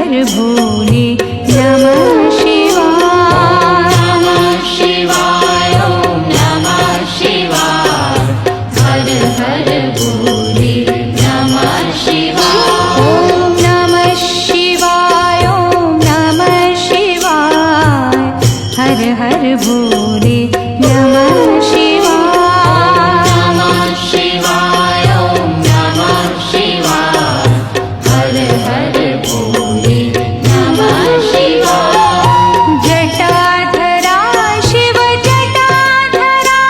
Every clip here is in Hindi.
हर भोले नमः शिवाय। नमः शिवाय ॐ नमः शिवाय हर हर भोले नमः शिवाय। ॐ नमः शिवाय ॐ नमः शिवाय हर हर भोले नमः शिवाय। नमः शिवाय ॐ नमः शिवाय हर हर भोले नमः शिवाय। जटाधरा शिव जटाधरा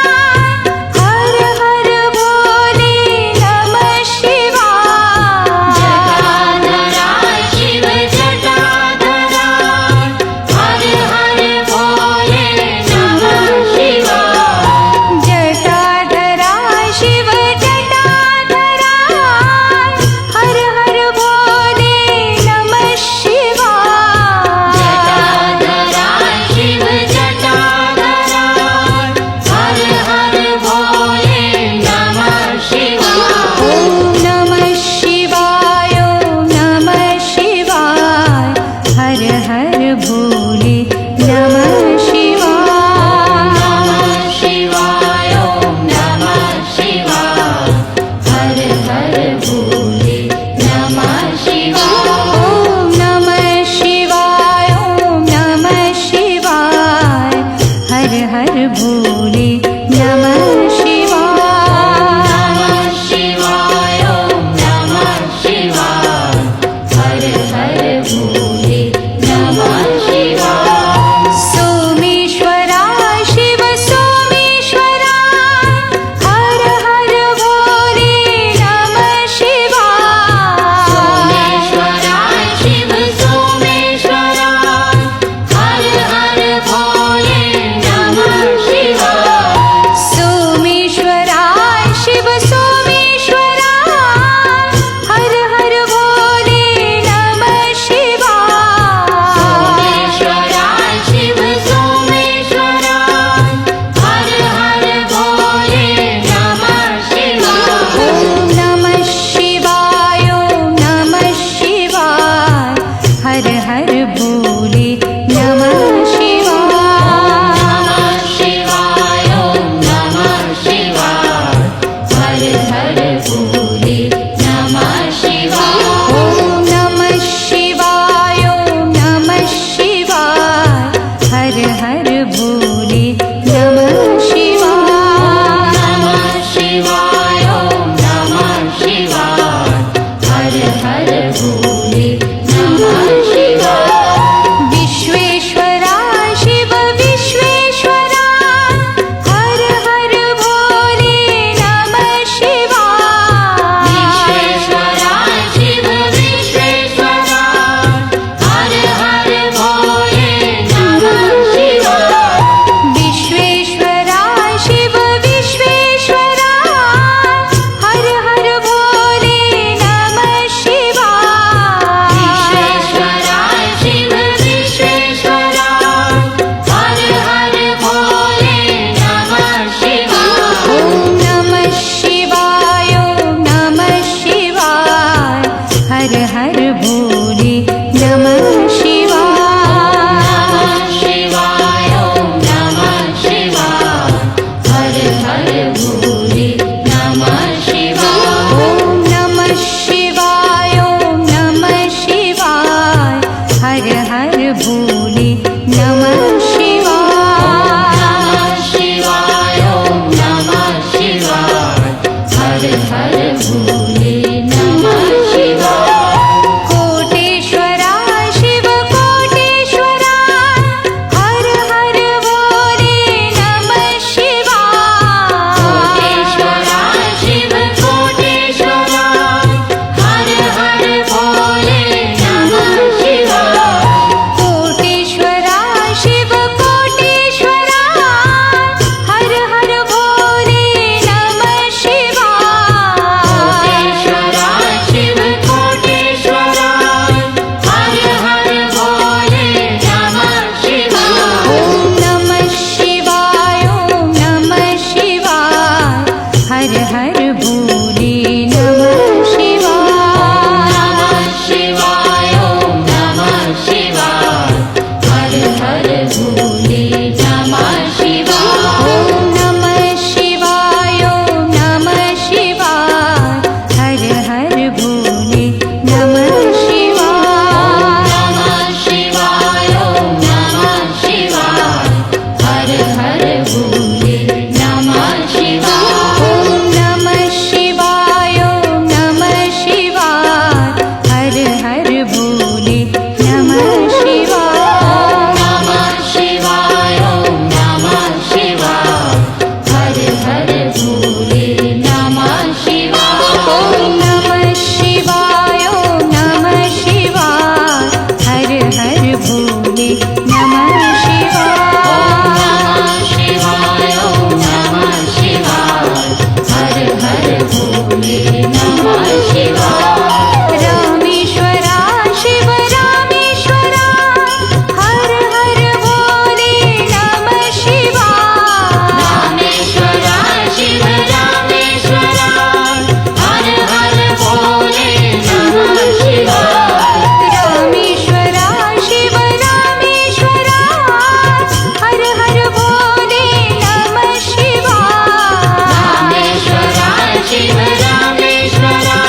हर हर भोले नमः शिवाय। जटाधरा शिव जटाधरा हर हर भोले नमः शिवाय। जटाधरा शिव जटाधरा हर हर भोले नमः शिवाय। जटाधरा शिव जटाधरा हर हर भोले नमः शिवाय। ॐ नमः शिवाय ॐ नमः शिवाय हर हर भोले नमः शिवाय। नमः शिवाय ॐ नमः शिवाय हर हर भोले नमः शिवाय। ॐ नमः शिवाय ॐ नमः शिवाय हर हर भोले नमः शिवाय। नमः शिवाय ॐ नमः शिवाय हर हर भोले नमः शिवाय। सोमेश्वरा शिव सोमेश्वरा हर हर भोले नमः शिवाय। सोमेश्वरा शिव सोमेश्वरा हर हर भोले नमः शिवाय। सोमेश्वरा शिव सोमेश्वरा हर हर भोले नमः शिवाय। सोमेश्वरा शिव सोमेश्वरा हर हर भोले नमः शिवाय। ॐ नमः शिवाय ॐ नमः शिवाय हर हर भोले नमः शिवाय। नमः शिवाय ॐ नमः शिवाय हर हर भोले नमः शिवाय। ॐ नमः शिवाय ॐ नमः शिवाय हर हर भोले नमः शिवाय। नमः शिवाय ॐ नमः शिवाय हर हर भोले नमः शिवाय। विश्वेश्वरा भोले नमः शिवाय। शिवाय ओम नमः शिवाय हर हर भोले नमः शिवाय। रामेश्वरा शिव रामेश्वरा हर हर भोले नमः शिवाय। रामेश्वरा शिव रामेश्वरा हर हर भोले नमः शिवाय। रामेश्वरा शिव रामेश्वरा हर हर भोले नमः शिवाय। रामेश्वरा शिव रामेश्वरा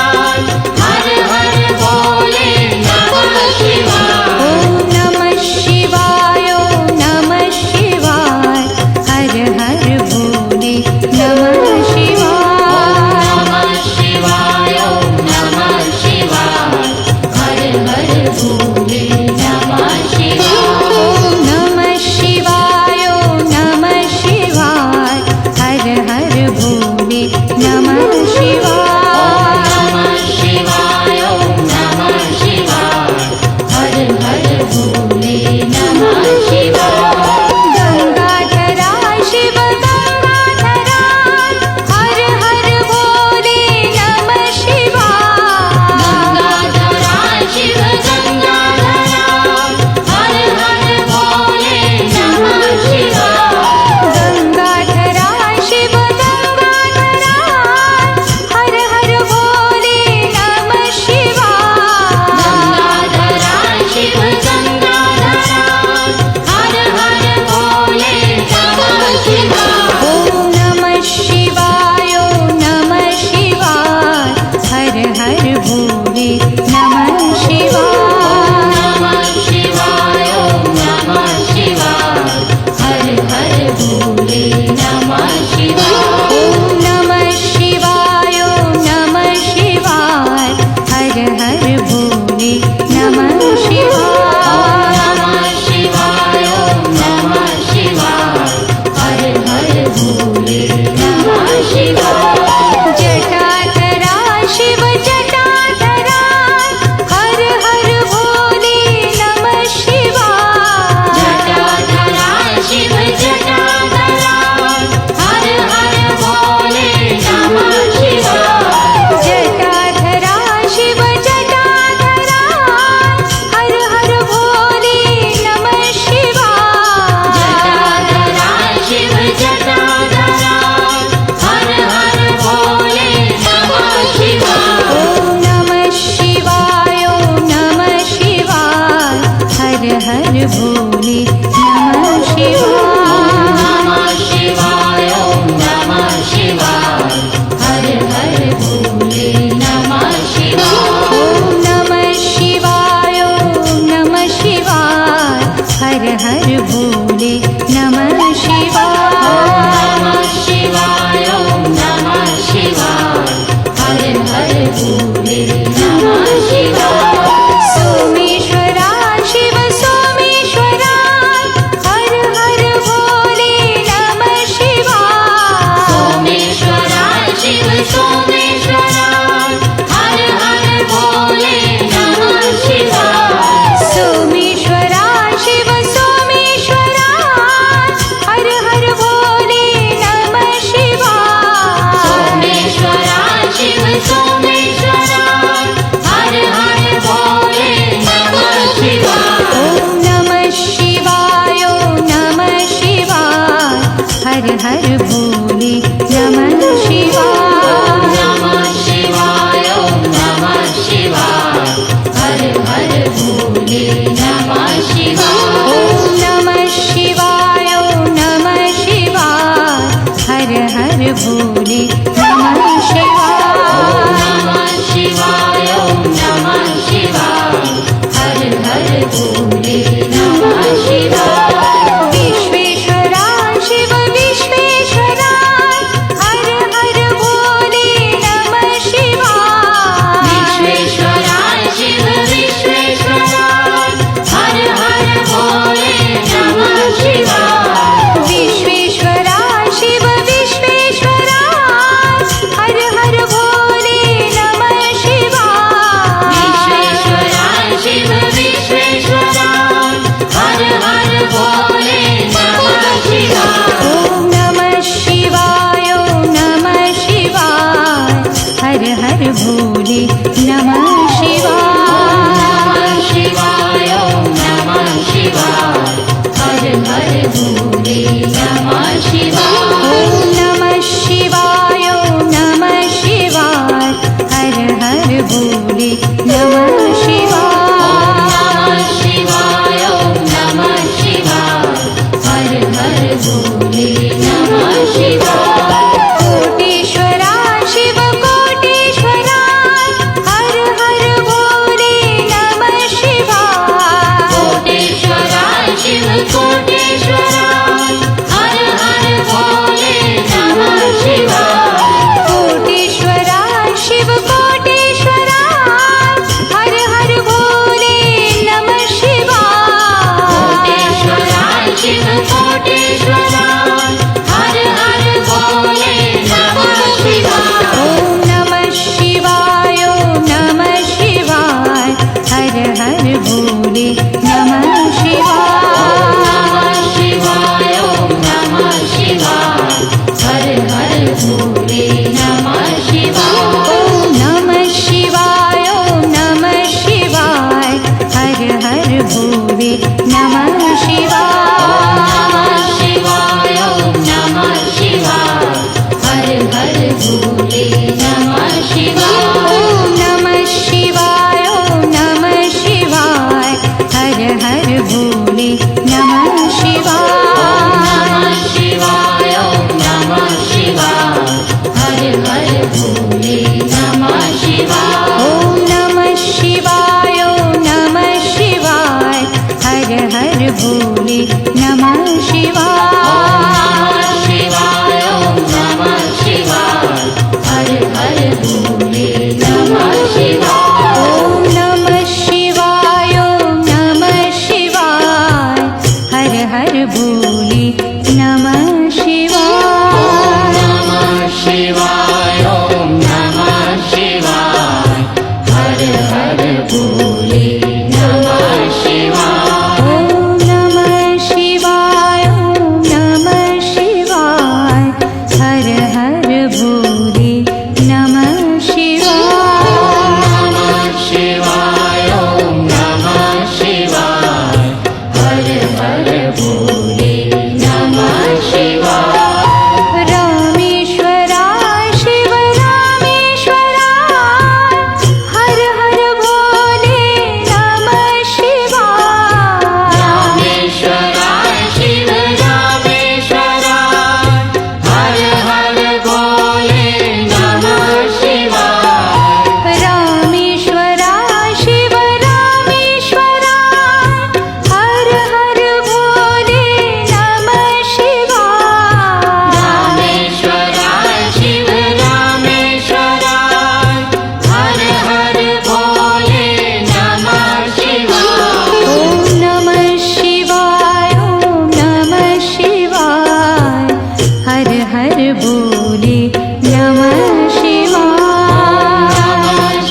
हर हर भोले नमः शिवाय। ओम नमः शिवाय ओम नमः शिवाय हर हर भोले नमः शिवाय। नमः शिवाय ओम नमः शिवाय हर हर भोले नमः शिवाय। ओम नमः शिवाय ओम नमः शिवाय हर हर भोले नमः शिवाय। नमः शिवाय ओम नमः शिवाय हर हर भोले नमः शिवाय। गंगाधरा शिव गंगाधरा हर हर भोले नमः शिवाय। गंगाधरा शिव गंगाधरा हर हर भोले नमः शिवाय। गंगाधरा शिव गंगाधरा हर हर भोले नमः शिवाय। गंगाधरा शिव गंगाधरा हर हर भोले नमः शिवाय। ओम नमः शिवाय ओम नमः शिवाय हर हर भोले नमः शिवाय। नमः शिवाय ओम नमः शिवाय हर हर भोले नमः शिवाय। ओम नमः शिवाय ओम नमः शिवाय हर हर भोले नमः शिवाय। नमः शिवाय ओम नमः शिवाय हर हर भोले नमः शिवाय। जटाधरा शिव जटाधरा हर हर भोले नमः शिवाय। जटाधरा शिव जटाधरा हर हर भोले नमः शिवाय। जटाधरा शिव जटाधरा हर हर भोले नमः शिवाय। जटाधरा शिव जटाधरा हर हर भोले नमः शिवाय। ओम नमः शिवाय ओम नमः शिवाय हर हर भोले नमः शिवाय। नमः शिवाय ओम नमः शिवाय हर हर भोले नमः शिवाय। ओम नमः शिवाय ओम नमः शिवाय हर हर भोले नमः शिवाय। नमः शिवाय ओम नमः शिवाय हर हर भोले नमः शिवाय। सोमेश्वरा शिव सोमेश्वरा हर हर भोले नमः शिवाय। सोमेश्वरा शिव सोमेश्वरा हर हर भोले नमः शिवाय। सोमेश्वरा शिव सोमेश्वरा हर हर भोले नमः शिवाय। सोमेश्वरा शिव सोमेश्वरा हर हर भोले नमः शिवाय। ओम नमः शिवाय ओम नमः शिवाय हर हर भोले नमः शिवाय। नमः शिवाय ओम नमः शिवाय हर हर भोले नमः शिवाय। ओम नमः शिवाय ओम नमः शिवाय हर हर भोले नमः शिवाय। नमः शिवाय ओम नमः शिवाय हर हर भोले नमः शिवाय। विश्वेश्वरा शिव विश्वेश्वरा हर हर भोले नमः शिवाय। विश्वेश्वरा शिव विश्वेश्वरा हर हर भोले नमः शिवाय। विश्वेश्वरा शिव विश्वेश्वरा हर हर भोले नमः शिवाय। विश्वेश्वरा शिव विश्वेश्वरा शिवाय ॐ नमः शिवाय ॐ नमः शिवाय हर हर भोले नमः शिवाय शिवाय ॐ नमः शिवाय हर हर भोले नमः शिवाय कोटीश्वरा शिव कोटीश्वरा हर हर भोले नमः शिवाय कोटेश्वरा शिव कोटेश्वरा हर हर भोले नमः शिवाय कोटीश्वरा शिव कोटीश्वरा हर हर भोले नमः शिवाय कोटेश्वरा शिव कोटेश्वरा हर हर भोले नमः शिवाय ॐ नमः शिवाय ॐ नमः शिवाय हर हर भोले नमः शिवाय शिवाय ॐ नमः शिवाय हर हर भोले नमः शिवाय ॐ नमः शिवाय ॐ नमः शिवाय हर हर भोले नमः शिवाय शिवाय ॐ नमः शिवाय हर हर भोले नमः शिवाय ॐ नमः शिवाय ॐ नमः शिवाय हर हर भोले नमः शिवाय शिवाय ॐ नमः शिवाय हर हर भोले नमः शिवाय ॐ नमः शिवाय ॐ नमः शिवाय हर हर भोले नमः शिवाय शिवाय ॐ नमः शिवाय हर हर भोले नमः शिवाय ॐ नमः शिवाय ॐ नमः शिवाय हर हर भोले नमः शिवाय नमः शिवाय ॐ नमः शिवाय हर हर भोले नमः शिवाय ॐ नमः शिवाय ॐ नमः शिवाय हर हर भोले नमः शिवाय नमः शिवाय ॐ नमः शिवाय हर हर भोले नमः शिवाय रामेश्वरा शिव रामेश्वरा हर हर भोले नमः शिवाय रामेश्वरा शिव रामेश्वरा हर हर भोले नमः शिवाय रामेश्वरा शिव रामेश्वरा हर हर भोले नमः शिवाय रामेश्वरा शिव रामेश्वरा हर हर भोले नमः शिवाय ॐ नमः शिवाय ॐ नमः शिवाय हर हर भोले नमः शिवाय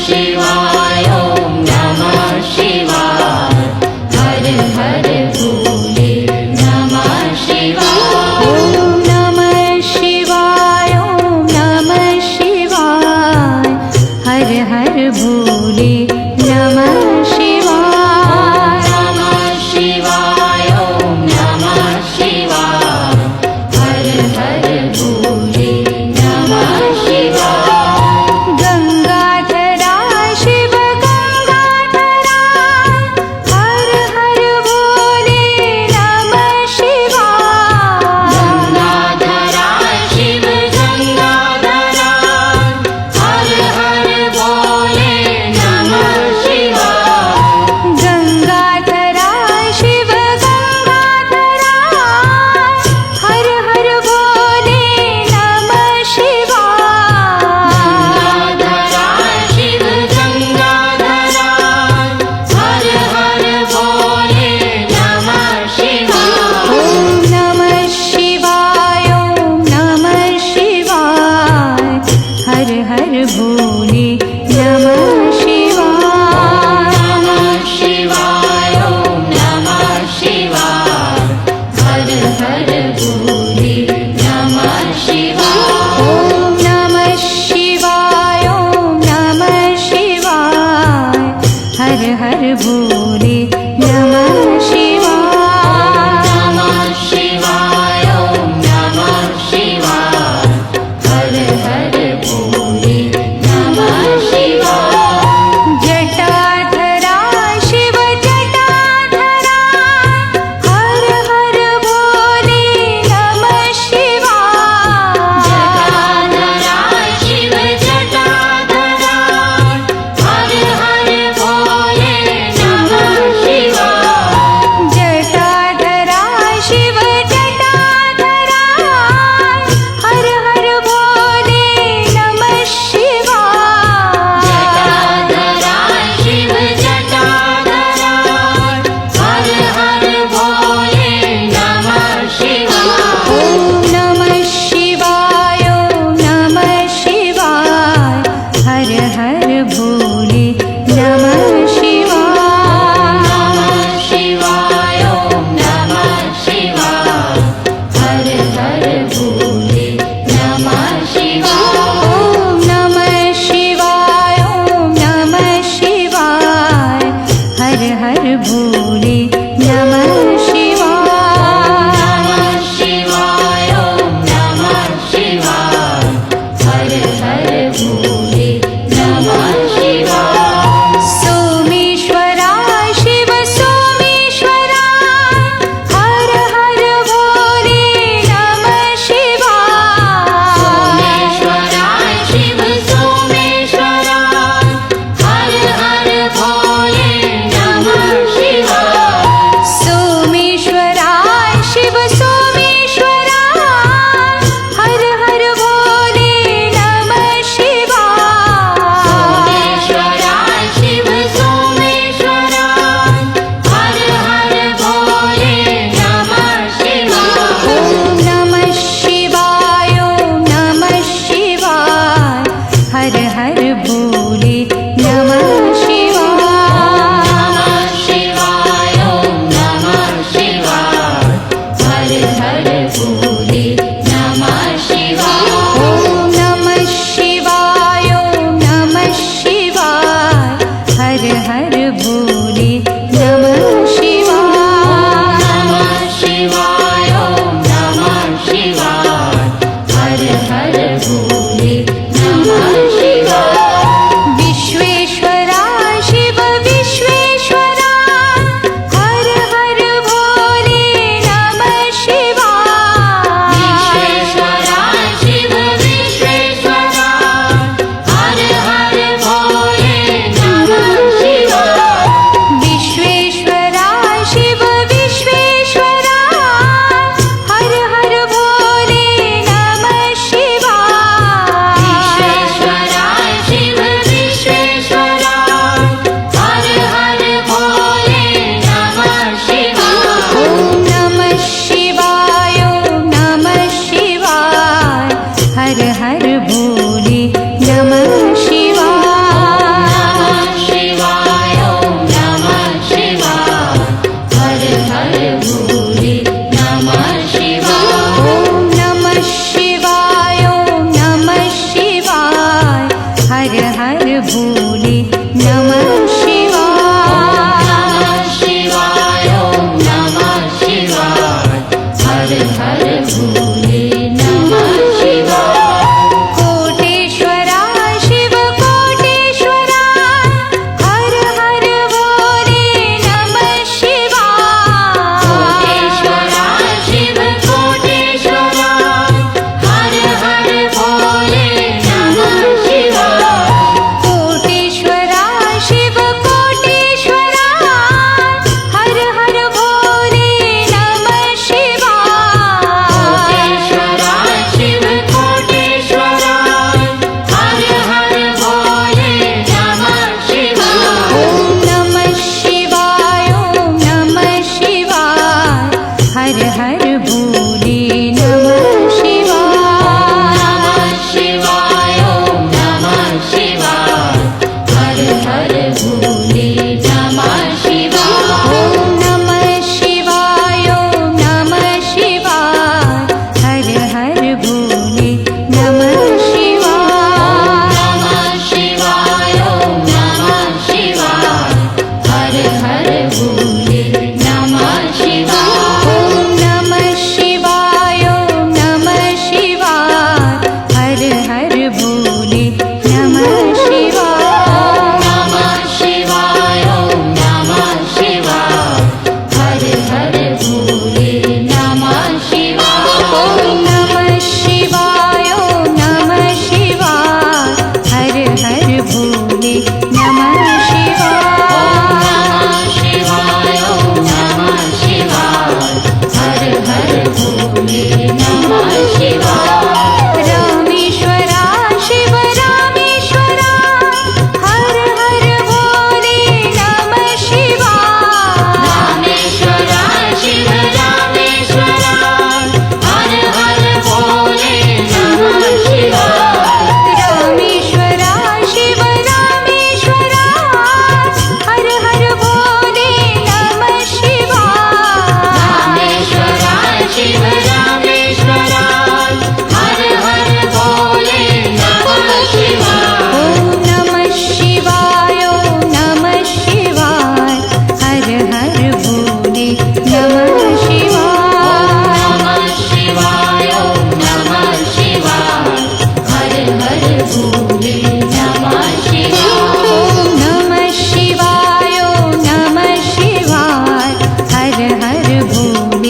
शिवाय ॐ नमः शिवाय हर हर भोले नमः शिवाय ॐ नमः शिवाय ॐ नमः शिवाय हर हर भोले नमः शिवाय नमः शिवाय ॐ नमः शिवाय हर हर भोले नमः शिवाय गंगाधरा शिव गंगाधरा हर हर भोले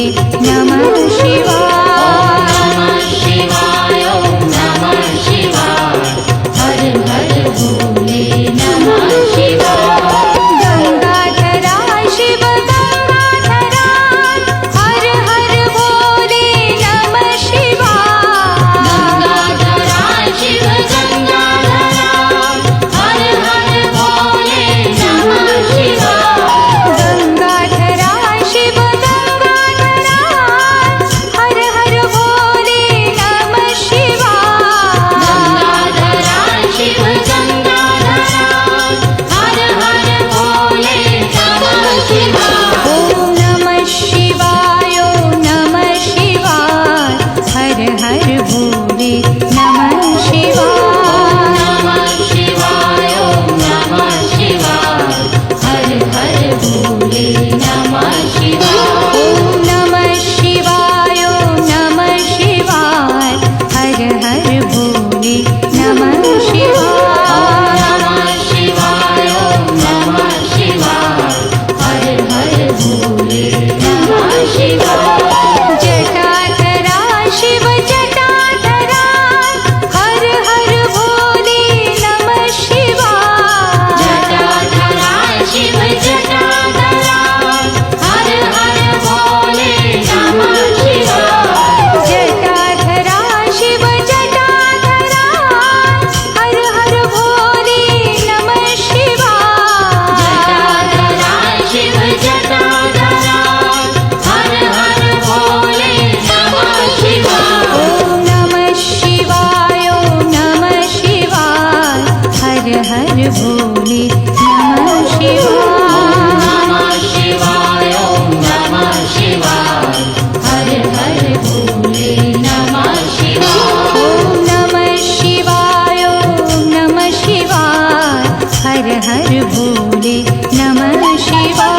नमः शिवाय। नमः शिवाय ॐ नमः शिवाय हर हर भोले नमः शिवाय। गंगाधरा शिव गंगाधरा हर हर भोले नमः शिवाय। गंगाधरा शिव गंगाधरा हर हर भोले नमः शिवाय। गंगाधरा शिव गंगाधरा हर हर भोले नमः शिवाय। गंगाधरा शिव गंगाधरा हर हर भोले नमः शिवाय। ॐ नमः शिवाय ॐ नमः शिवाय हर हर भोले नमः शिवाय। नमः शिवाय ॐ नमः शिवाय हर हर भोले नमः शिवाय। ॐ नमः शिवाय ॐ नमः शिवाय हर हर भोले नमः शिवाय। नमः शिवाय ॐ नमः शिवाय हर हर भोले नमः शिवाय। जटाधरा शिव जटाधरा हर हर भोले नमः शिवाय। जटाधरा शिव जटाधरा हर हर भोले नमः शिवाय। जटाधरा शिव जटाधरा हर हर भोले नमः शिवाय। जटाधरा शिव जटाधरा हर हर भोले नमः शिवाय। ॐ नमः शिवाय ॐ नमः शिवाय हर हर भोले नमः शिवाय। नमः शिवाय ॐ नमः शिवाय हर हर भोले नमः शिवाय। ॐ नमः शिवाय ॐ नमः शिवाय हर हर भोले नमः शिवाय।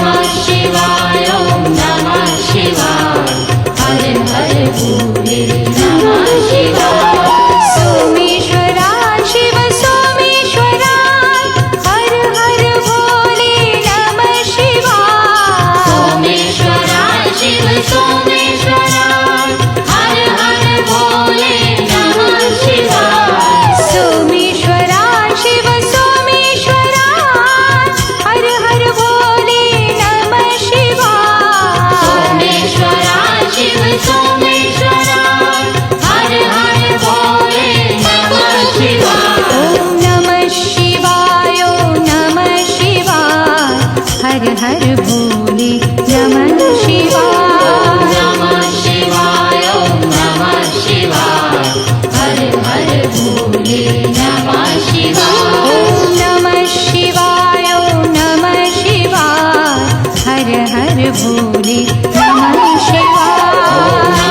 नमः शिवाय ॐ नमः शिवाय हर हर भोले नमः शिवाय। सोमेश्वरा शिव सोमेश्वरा हर हर भोले नमः शिवाय। सोमेश्वरा शिव सोमेश्वरा हर हर भोले नमः शिवाय। सोमेश्वरा शिव सोमेश्वरा हर हर भोले नमः शिवाय। सोमेश्वरा शिव सोमेश्वरा हर हर भोले नमः शिवाय। ॐ नमः शिवाय ॐ नमः शिवाय हर हर भोले नमः शिवाय। नमः शिवाय ॐ नमः शिवाय हर हर भोले नमः शिवाय। ॐ नमः शिवाय ॐ नमः शिवाय हर हर भोले नमः शिवाय।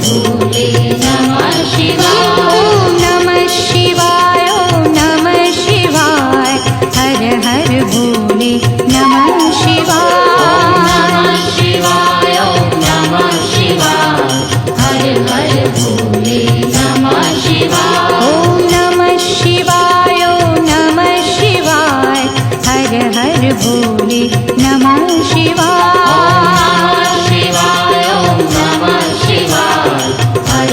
भोले नमः शिवाय ॐ नमः शिवाय ॐ नमः शिवाय हर हर भोले नमः शिवाय नमः शिवाय नमः शिवाय हर हर भोले नमः शिवाय ॐ नमः शिवाय ॐ नमः शिवाय हर हर भोले नमः शिवाय नमः शिवाय नमः शिवाय हर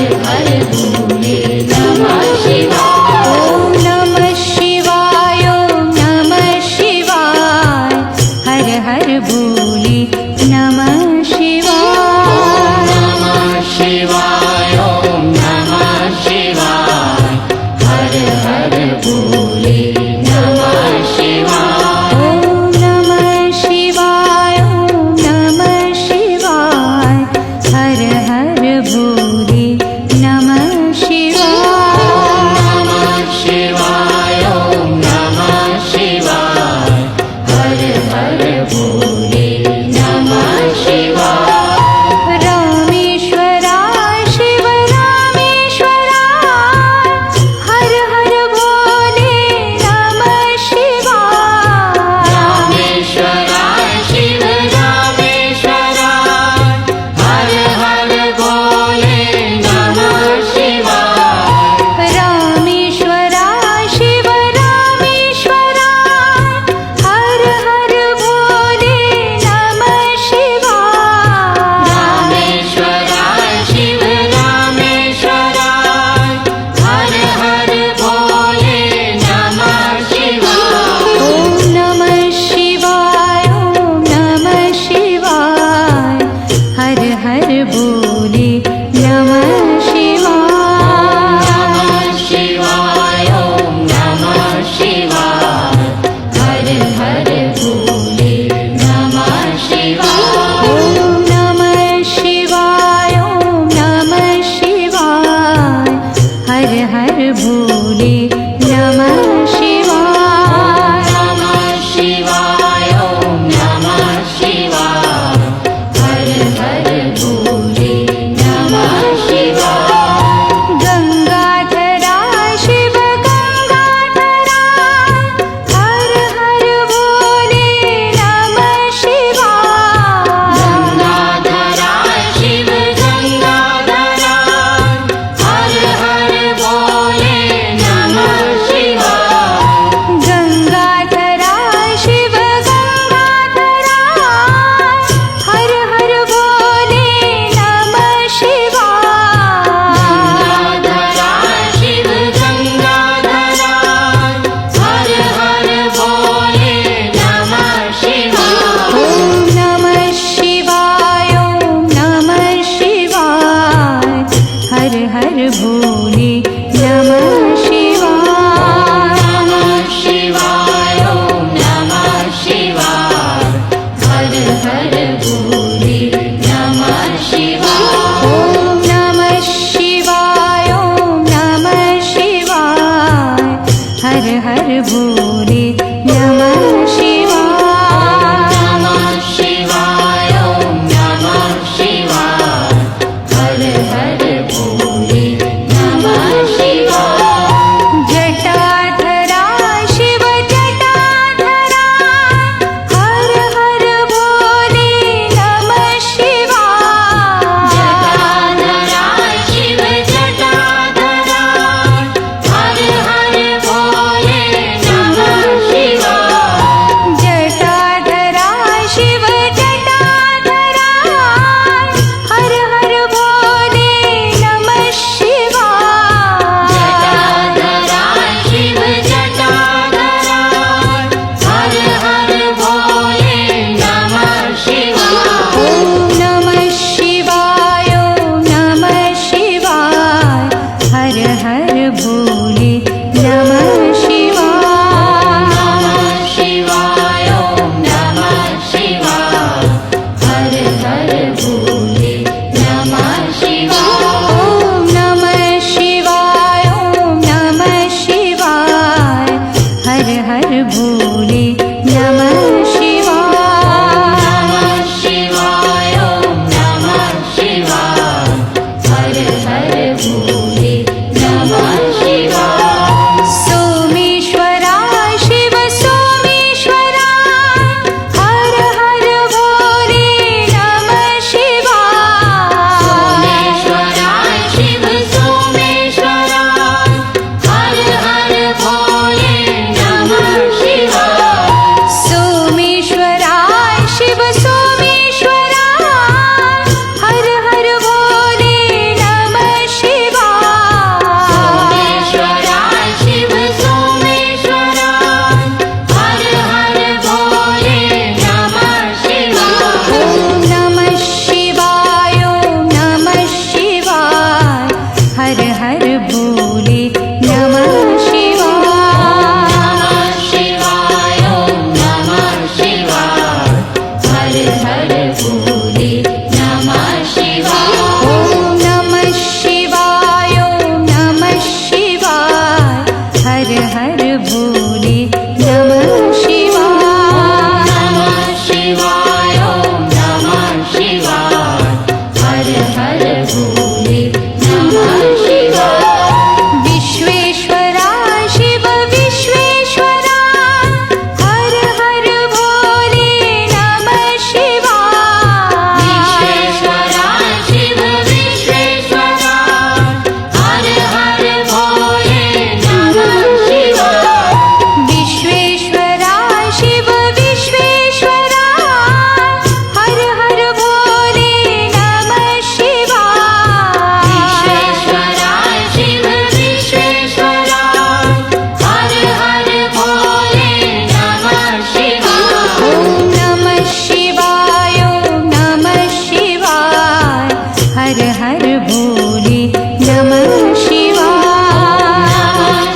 हर हर भोले नमः शिवाय।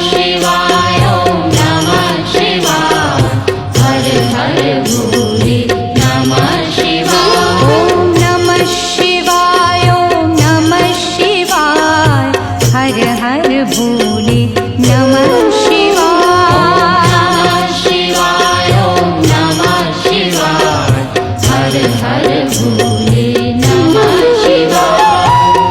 शिवाय ॐ नमः शिवाय हर हर भोले नमः शिवाय ॐ नमः शिवाय ॐ नमः शिवाय हर हर भोले नमः शिवाय। शिवाय ॐ नमः शिवाय हर हर भोले नमः शिवाय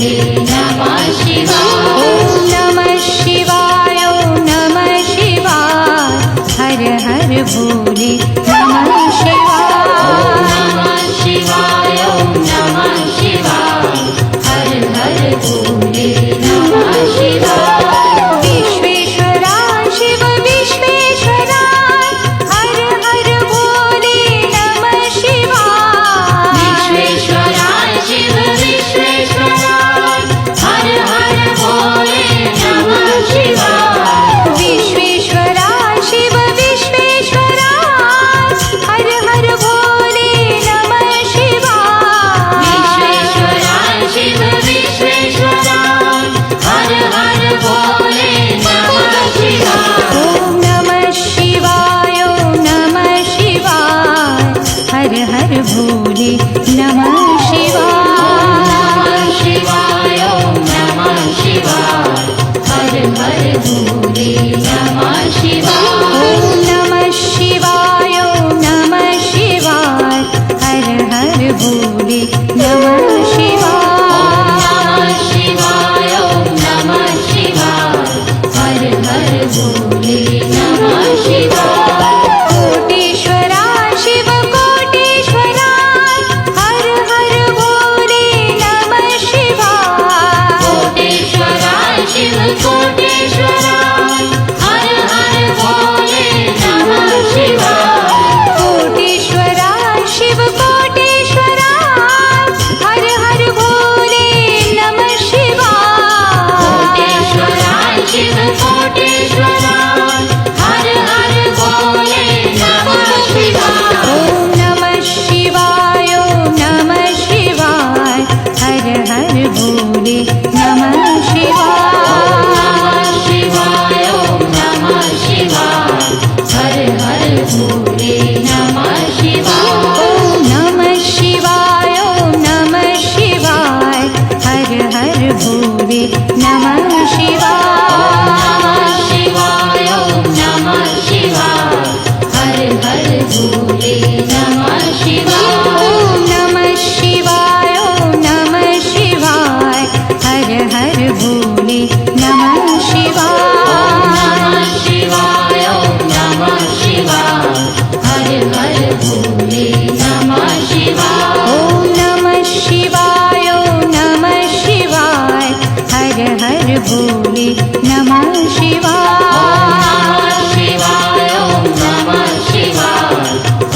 भोले नमः शिवाय ॐ नमः शिवाय ॐ नमः शिवाय हर हर भोले नमः शिवाय नमः शिवाय ॐ नमः शिवाय हर हर भोले नमः शिवाय विश्वेश्वरा शिव विश्वेश्वरा हर हर भोले नमः शिवाय विश्वेश्वराय शिव विश्वेश्वराय हर हर भोले नमः शिवाय विश्वेश्वरा शिव विश्वेश्वरा हर हर भोले नमः शिवाय विश्वेश्वराय शिव विश्वेश्वराय हर हर भोले नमः शिवाय ॐ नमः शिवाय ॐ नमः शिवाय हर हर भोले नमः शिवाय नमः शिवाय ॐ नमः शिवाय हर हर भोले नमः शिवाय ॐ नमः शिवाय ॐ नमः शिवाय हर हर भोले नमः शिवाय नमः शिवाय ॐ नमः शिवाय हर हर भोले नमः शिवाय कोटेश्वरा शिव कोटेश्वरा हर हर भोले नमः शिवाय कोटेश्वराय शिव कोटेश्वराय हर हर भोले नमः शिवाय कोटेश्वरा शिव कोटेश्वरा हर हर भोले नमः शिवाय कोटेश्वराय शिव कोटेश्वराय हर हर भोले नमः शिवाय ॐ नमः शिवाय ॐ नमः शिवाय हर हर भोले नमः शिवाय नमः शिवाय ॐ नमः शिवाय हर हर भोले नमः शिवाय ॐ नमः शिवाय ॐ नमः शिवाय हर हर भोले नमः शिवाय नमः शिवाय ॐ नमः शिवाय हर हर भोले नमः शिवाय ॐ नमः शिवाय ॐ नमः शिवाय हर हर भोले नमः शिवाय नमः शिवाय ॐ नमः शिवाय हर हर भोले नमः शिवाय ॐ नमः शिवाय ॐ नमः शिवाय हर हर भोले नमः शिवाय नमः शिवाय ॐ नमः शिवाय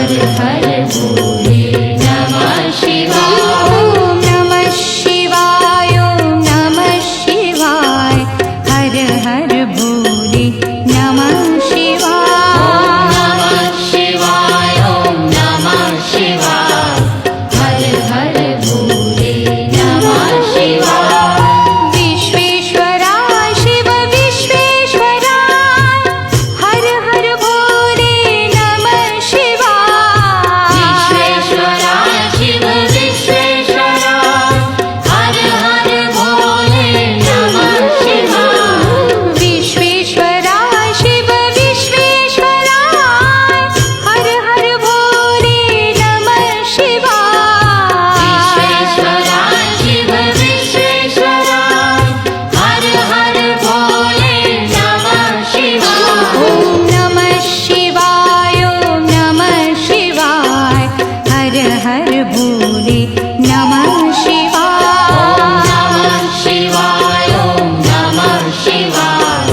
हर हर भोले नमः शिवाय। ॐ नमः शिवाय ॐ नमः शिवाय हर हर भोले नमः शिवाय। नमः शिवाय ॐ नमः शिवाय हर हर भोले नमः शिवाय। विश्वेश्वरा शिव विश्वेश्वरा हर हर भोले नमः शिवाय। विश्वेश्वरा शिव विश्वेश्वरा हर हर भोले नमः शिवाय। विश्वेश्वरा शिव विश्वेश्वरा हर हर भोले नमः शिवाय। विश्वेश्वरा शिव विश्वेश्वरा हर हर भोले नमः शिवाय। ॐ नमः शिवाय ॐ नमः शिवाय हर हर भोले नमः शिवाय। नमः शिवाय ॐ नमः शिवाय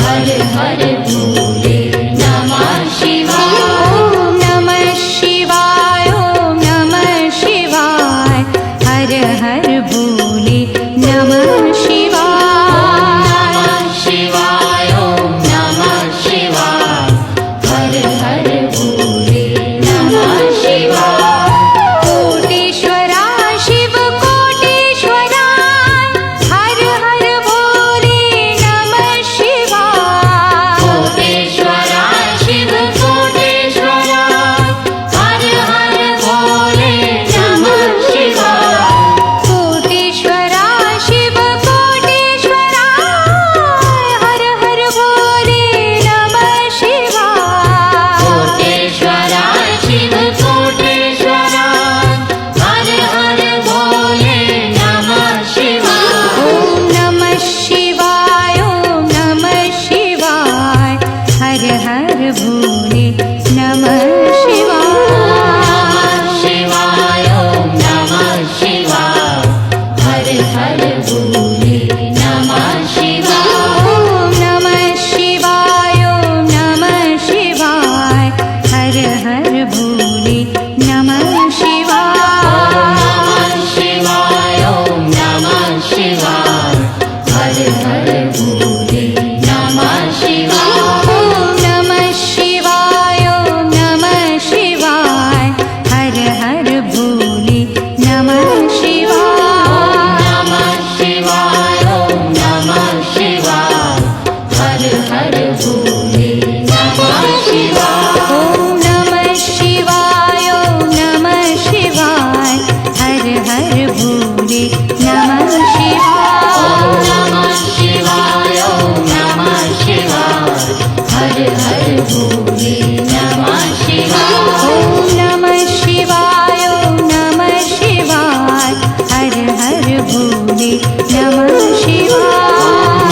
हर हर भोले नमः शिवाय। ॐ नमः शिवाय ॐ नमः शिवाय हर हर भोले नमः शिवाय। नमः शिवाय ॐ नमः शिवाय हर हर भोले नमः शिवाय। कोटेश्वरा शिव कोटेश्वरा हर हर भोले नमः शिवाय। कोटेश्वरा शिव कोटेश्वरा हर हर भोले नमः शिवाय। कोटेश्वरा शिव कोटेश्वरा हर हर भोले नमः शिवाय। कोटेश्वरा शिव कोटेश्वरा हर हर भोले नमः शिवाय। ॐ नमः शिवाय ॐ नमः शिवाय हर हर भोले नमः नमः शिवाय। शिवाय ॐ नमः शिवाय हर हर भोले नमः शिवाय। ॐ नमः शिवाय ॐ नमः शिवाय हर हर भोले नमः शिवाय। नमः शिवाय ॐ नमः शिवाय हर हर भोले नमः शिवाय। ॐ नमः शिवाय ॐ नमः शिवाय हर हर भोले नमः शिवाय। नमः शिवाय ॐ नमः शिवाय हर हर भोले नमः शिवाय। ॐ नमः शिवाय ॐ नमः शिवाय हर हर भोले नमः शिवाय। नमः शिवाय ॐ नमः शिवाय हर हर भोले नमः शिवाय। ॐ नमः शिवाय ॐ नमः शिवाय हर हर भोले नमः शिवाय।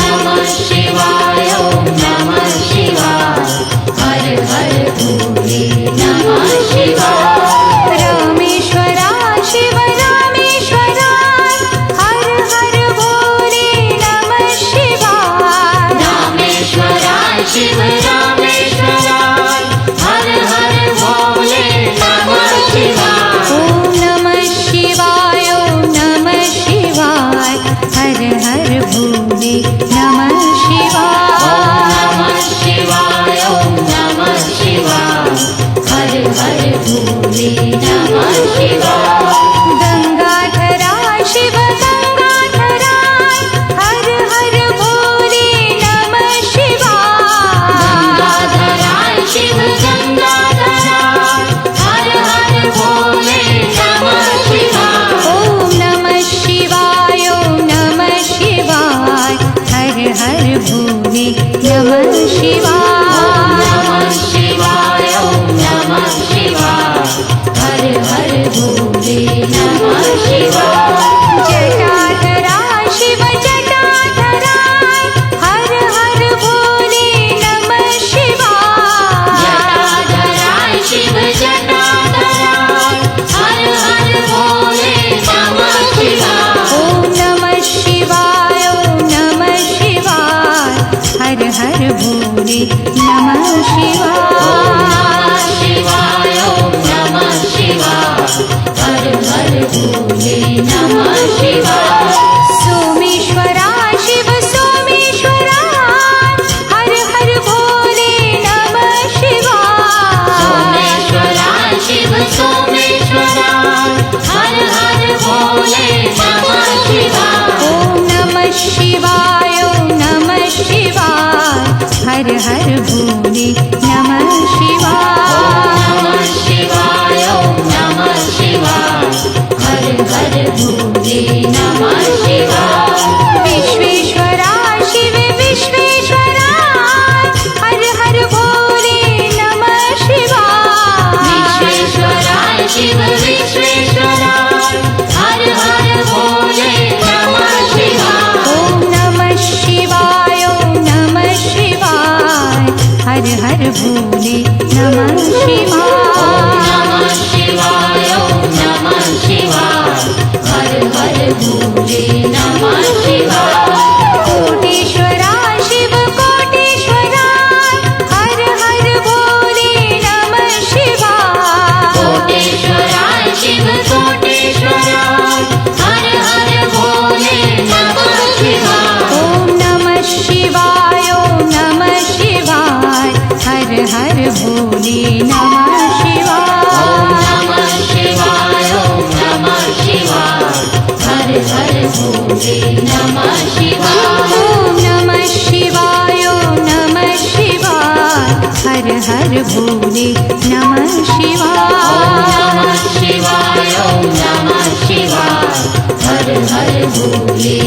नमः शिवाय ॐ नमः शिवाय हर हर भोले नमः शिवाय। रामेश्वरा शिव रामेश्वरा हर हर भोले नमः शिवाय। रामेश्वरा शिव रामेश्वरा हर हर भोले नमः शिवाय। ॐ नमः शिवाय ॐ नमः शिवाय हर हर भोले नमः शिवाय। नमः शिवाय ॐ नमः शिवाय हर हर भोले नमः शिवाय। गंगाधरा शिव गंगाधरा हर हर भोले नमः शिवाय। गंगाधरा शिव गंगाधरा हर हर भोले नमः शिवाय। ॐ नमः शिवाय ॐ नमः शिवाय हर हर भोले नमः शिवाय। नमः शिवाय ॐ नमः शिवाय हर हर भोले नमः शिवाय। जटाधरा शिव जटाधरा हर हर भोले नमः शिवाय। जटाधरा शिव जटाधरा हर हर भोले नमः शिवाय। ॐ नमः शिवाय ॐ नमः शिवाय हर हर भोले नमः शिवाय। शिवाय ॐ भोले नमः शिवाय सोमेश्वरा शिव सोमेश्वरा हर हर भोले नमः शिवाय सोमेश्वरा शिव सोमेश्वरा हर हर भोले नमः शिवाय ओम नमः शिवाय ओम नमः शिवाय हर हर भोले नमः शिवाय नमः शिवाय ओम नमः शिवाय हर हर भोले नमः शिवाय विश्वेश्वरा शिव विश्वेश्वरा हर हर भोले नमः शिवाय विश्वेश्वरा शिव विश्वेश्वरा हर हर भोले नमः शिवाय ओम नमः शिवाय ओम नमः शिवाय हर हर भोले नमः शिवाय नमः शिवाय ओम नमः शिवाय हर हर भोले नमः शिवाय कोटेश्वरा शिव कोटेश्वरा हर हर भोले नमः शिवाय कोटेश्वरा शिव कोटेश्वरा हर हर भोले नमः शिवाय ओम नमः शिवाय ओम नमः शिवाय हर हर भोले नमः शिवाय नमः शिवाय ओम नमः शिवाय हर हर भोले नमः शिवाय ओम नमः शिवाय ओम नमः शिवाय हर हर भोले नमः शिवाय नमः शिवाय ओम नमः शिवाय हर हर भोले